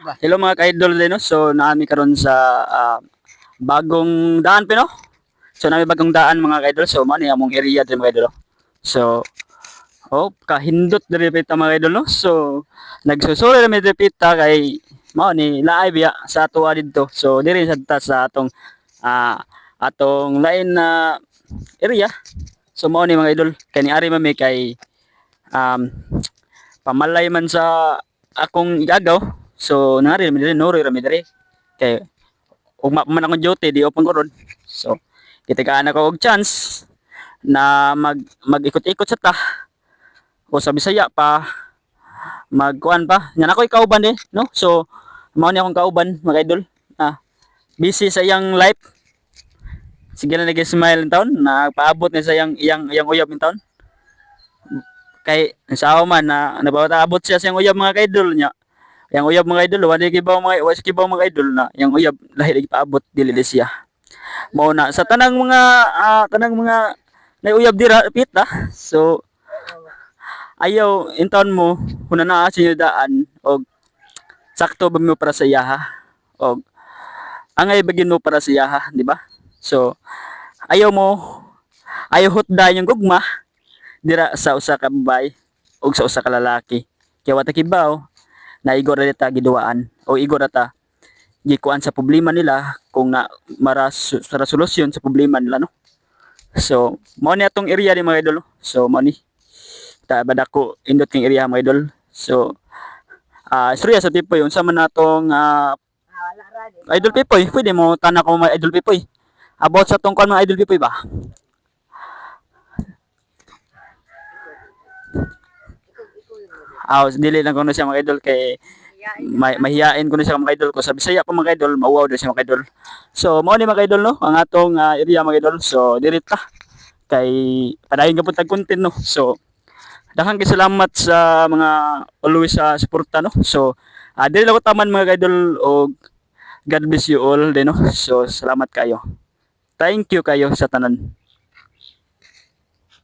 Hello mga ka-idol din, no? So naami karon sa bagong daan pino. So naami bagong daan mga ka-idol. So mao ni among area din mga ka-idol. So kahindot diri pita mga ka-idol, no? So nagsusuri na diri pita kay mao ni laay biya sa atuwa didto. So diri sa sa atong atong lain na area. So mao ni mga idol kay ni ari mami kay um, pamalay man sa akong igagaw. So nari mi diri nuri ra mi diri kay ugma pa man akong duty di open ko ron. So kitikaan ako og chance na mag-ikot-ikot sa ta o sa Bisaya pa magkuan pa nya ako kauban eh, no? So mao ni akong kauban mga idol. Busy sa iyang life. Sige na nag-smile ng taon, nagpaabot na sa iyang uyab ng taon. Kay sa man na nabatabot siya sa iyang uyab mga kaidol niya. Yang uyab mga idol, wala kibaw mga idol na yang uyab lahi lagi paabot dili siya. Mao na sa tanang mga nauyab dira pita. So ayaw inton mo kuna na sa inyo daan og sakto ba mo para sa iyaha og angay bagin mo para sa iyaha, di ba? So ayaw mo ayaw hutda yung gugma dira sa usa ka babae og sa usa ka lalaki. Kaya wata kibaw na igor na ta giduaan o igor na ta gikuan sa problema nila kung na sa resolusyon sa problema nila, no? So mao ni atong area ni mga idol, no? So mao ni ta badako indot king area mga idol. So istorya sa Tipoy unsa man natong idol Pipoy, pwede mo tanak ko mga idol Pipoy about sa tungkol mga idol Pipoy ba? Dili lang ko na siya mga idol kay mahiyain ko na siya mga idol ko sa Bisaya pa mga idol mauwaw din siya mga idol. So mao ni mga idol, no, ang atong area mga idol. So diri ta kay padayon ka pud tag content, no. So daghang salamat sa mga always sa suporta, no. So dili lang ko taman mga idol og God bless you all din, no. So salamat kayo, thank you kayo sa tanan.